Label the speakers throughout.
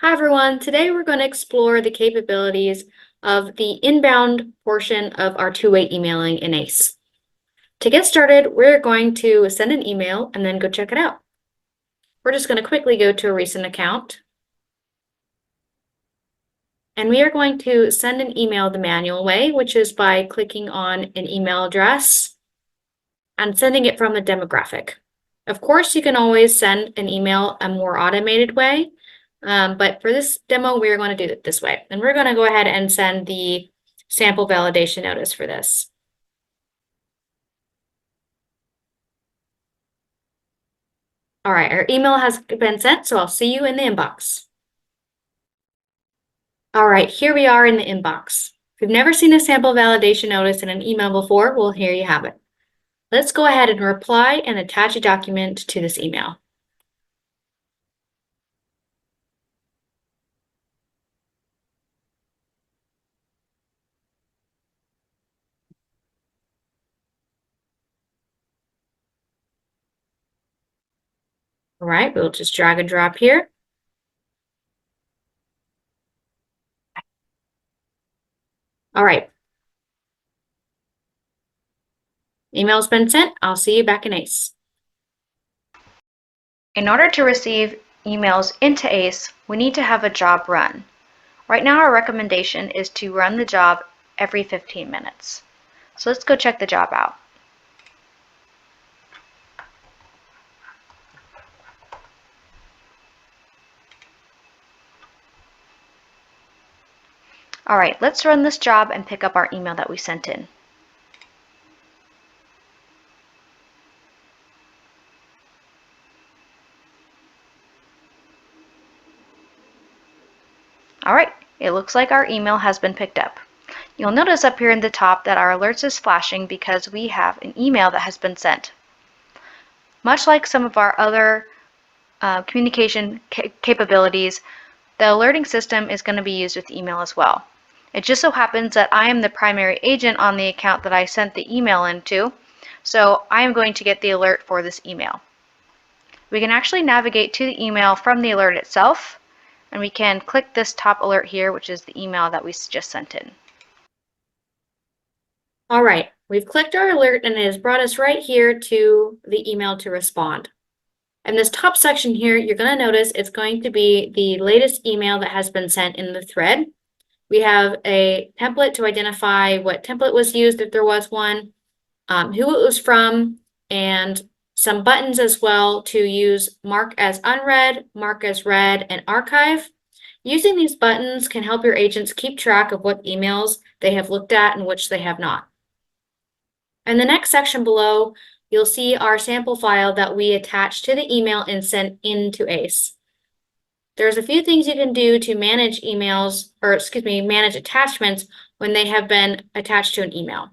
Speaker 1: Hi everyone, today we're going to explore the capabilities of the inbound portion of our two-way emailing in ACE. To get started, we're going to send an email and then go check it out. We're just going to quickly go to a recent account. And we are going to send an email the manual way, which is by clicking on an email address and sending it from the demographic. Of course, you can always send an email a more automated way. But for this demo, we're going to do it this way. And we're going to go ahead and send the sample validation notice for this. All right, our email has been sent, so I'll see you in the inbox. All right, here we are in the inbox. If you've never seen a sample validation notice in an email before, well, here you have it. Let's go ahead and reply and attach a document to this email. All right, we'll just drag and drop here. All right. Email's been sent. I'll see you back in ACE. In order to receive emails into ACE, we need to have a job run. Right now, our recommendation is to run the job every 15 minutes. So let's go check the job out. All right, let's run this job and pick up our email that we sent in. All right, it looks like our email has been picked up. You'll notice up here in the top that our alerts is flashing because we have an email that has been sent. Much like some of our other communication capabilities, the alerting system is going to be used with email as well. It just so happens that I am the primary agent on the account that I sent the email into, so I am going to get the alert for this email. We can actually navigate to the email from the alert itself, and we can click this top alert here, which is the email that we just sent in. All right, we've clicked our alert and it has brought us right here to the email to respond. And this top section here, you're going to notice it's going to be the latest email that has been sent in the thread. We have a template to identify what template was used, if there was one, who it was from, and some buttons as well to use mark as unread, mark as read, and archive. Using these buttons can help your agents keep track of what emails they have looked at and which they have not. In the next section below, you'll see our sample file that we attached to the email and sent into ACE. There's a few things you can do to manage emails, or excuse me, manage attachments when they have been attached to an email.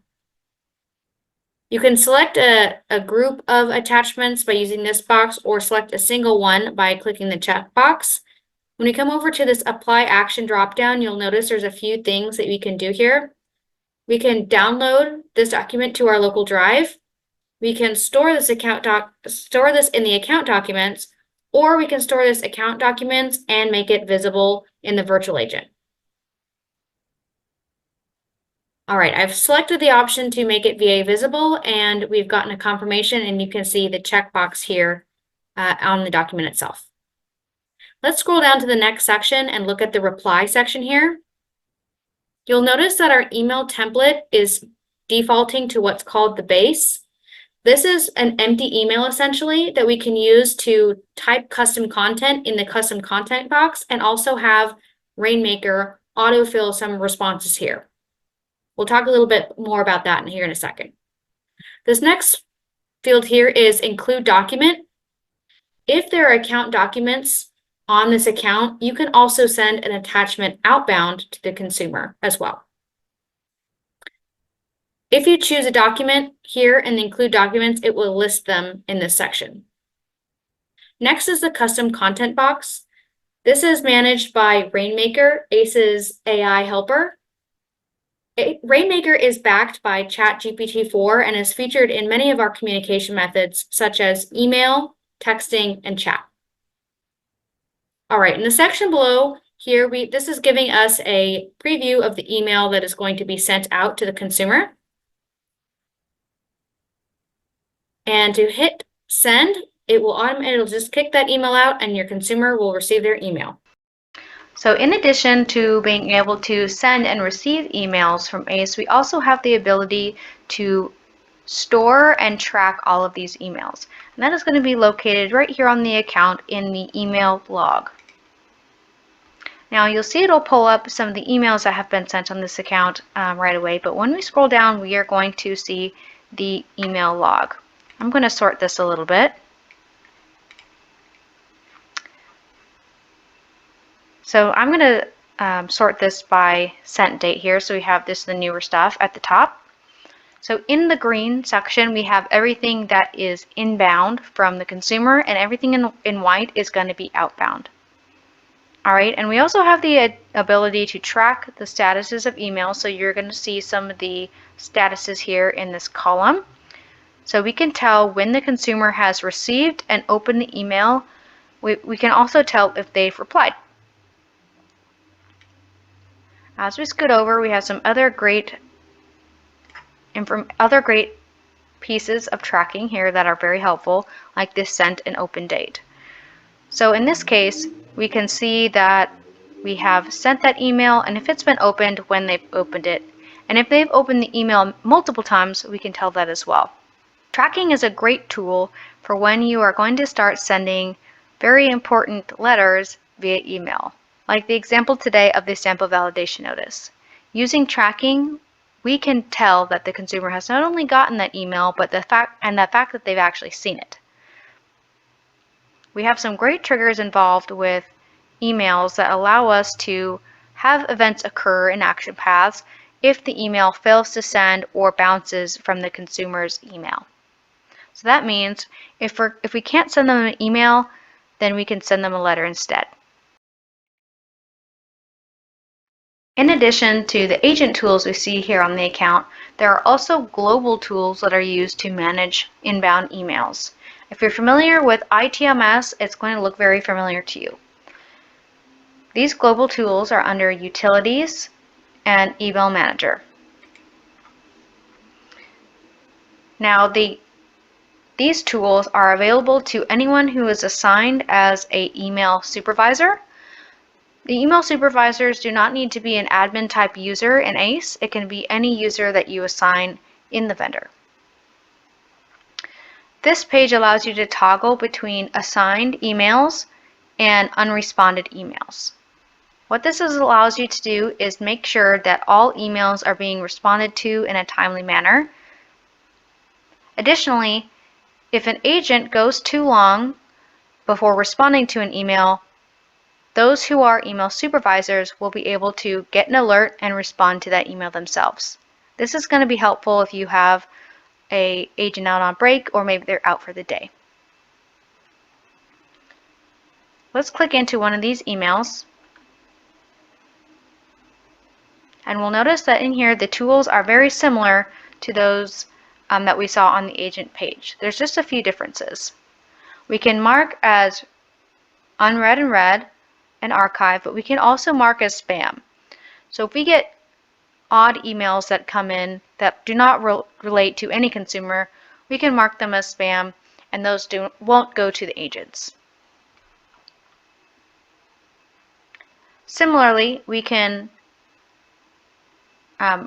Speaker 1: You can select a group of attachments by using this box, or select a single one by clicking the checkbox. When you come over to this Apply Action dropdown, you'll notice there's a few things that we can do here. We can download this document to our local drive. We can store this in the account documents, or we can store this account documents and make it visible in the virtual agent. All right, I've selected the option to make it VA visible, and we've gotten a confirmation, and you can see the checkbox here on the document itself. Let's scroll down to the next section and look at the reply section here. You'll notice that our email template is defaulting to what's called the base. This is an empty email essentially that we can use to type custom content in the custom content box and also have Rainmaker autofill some responses here. We'll talk a little bit more about that here in a second. This next field here is include document. If there are account documents on this account, you can also send an attachment outbound to the consumer as well. If you choose a document here and include documents, it will list them in this section. Next is the custom content box. This is managed by Rainmaker, ACE's AI helper. Rainmaker is backed by ChatGPT-4 and is featured in many of our communication methods, such as email, texting, and chat. All right, in the section below here, this is giving us a preview of the email that is going to be sent out to the consumer. And to hit send, it'll just kick that email out and your consumer will receive their email.
Speaker 2: So in addition to being able to send and receive emails from ACE, we also have the ability to store and track all of these emails. And that is going to be located right here on the account in the email log. Now you'll see it'll pull up some of the emails that have been sent on this account right away, but when we scroll down, we are going to see the email log. I'm going to sort this a little bit. So I'm going to sort this by sent date here, so we have this the newer stuff at the top. So in the green section, we have everything that is inbound from the consumer, and everything in white is going to be outbound. All right, and we also have the ability to track the statuses of emails, so you're going to see some of the statuses here in this column. So we can tell when the consumer has received and opened the email. We can also tell if they've replied. As we scoot over, we have some other great pieces of tracking here that are very helpful, like this sent and open date. So in this case, we can see that we have sent that email, and if it's been opened, when they've opened it. And if they've opened the email multiple times, we can tell that as well. Tracking is a great tool for when you are going to start sending very important letters via email, like the example today of the sample validation notice. Using tracking, we can tell that the consumer has not only gotten that email, but the fact that they've actually seen it. We have some great triggers involved with emails that allow us to have events occur in action paths if the email fails to send or bounces from the consumer's email. So that means if we can't send them an email, then we can send them a letter instead. In addition to the agent tools we see here on the account, there are also global tools that are used to manage inbound emails. If you're familiar with ITMS, it's going to look very familiar to you. These global tools are under Utilities and Email Manager. Now, these tools are available to anyone who is assigned as an email supervisor. The email supervisors do not need to be an admin type user in ACE. It can be any user that you assign in the vendor. This page allows you to toggle between assigned emails and unresponded emails. What this allows you to do is make sure that all emails are being responded to in a timely manner. Additionally, if an agent goes too long before responding to an email, those who are email supervisors will be able to get an alert and respond to that email themselves. This is going to be helpful if you have an agent out on break or maybe they're out for the day. Let's click into one of these emails. And we'll notice that in here the tools are very similar to those that we saw on the agent page. There's just a few differences. We can mark as unread and read and archive, but we can also mark as spam. So if we get odd emails that come in that do not relate to any consumer, we can mark them as spam, and those won't go to the agents. Similarly, we can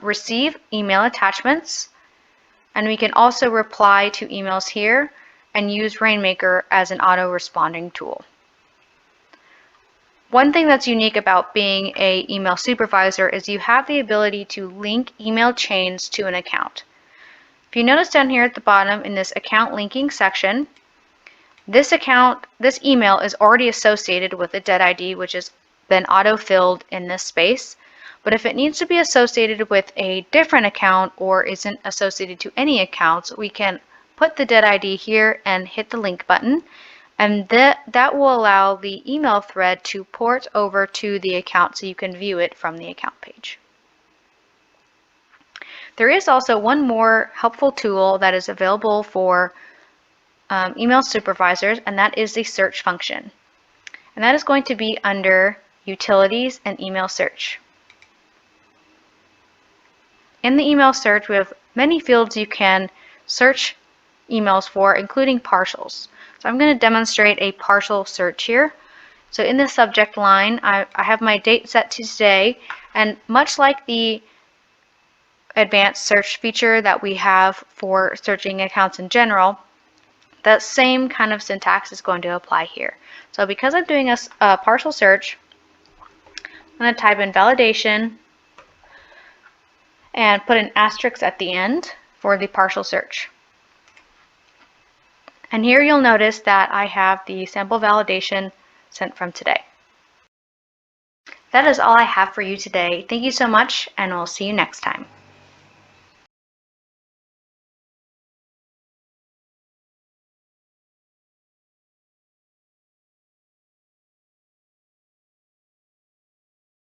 Speaker 2: receive email attachments, and we can also reply to emails here and use Rainmaker as an auto-responding tool. One thing that's unique about being an email supervisor is you have the ability to link email chains to an account. If you notice down here at the bottom in this account linking section, this email is already associated with a dead ID, which has been auto-filled in this space. But if it needs to be associated with a different account or isn't associated to any accounts, we can put the dead ID here and hit the link button, and that will allow the email thread to port over to the account so you can view it from the account page. There is also one more helpful tool that is available for email supervisors, and that is the search function. and that is going to be under Utilities and Email Search. In the email search, we have many fields you can search emails for, including partials. So I'm going to demonstrate a partial search here. So in the subject line, I have my date set to today, and much like the advanced search feature that we have for searching accounts in general, that same kind of syntax is going to apply here. So because I'm doing a partial search, I'm going to type in validation and put an asterisk at the end for the partial search. And here you'll notice that I have the sample validation sent from today. That is all I have for you today. Thank you so much, and we'll see you next time.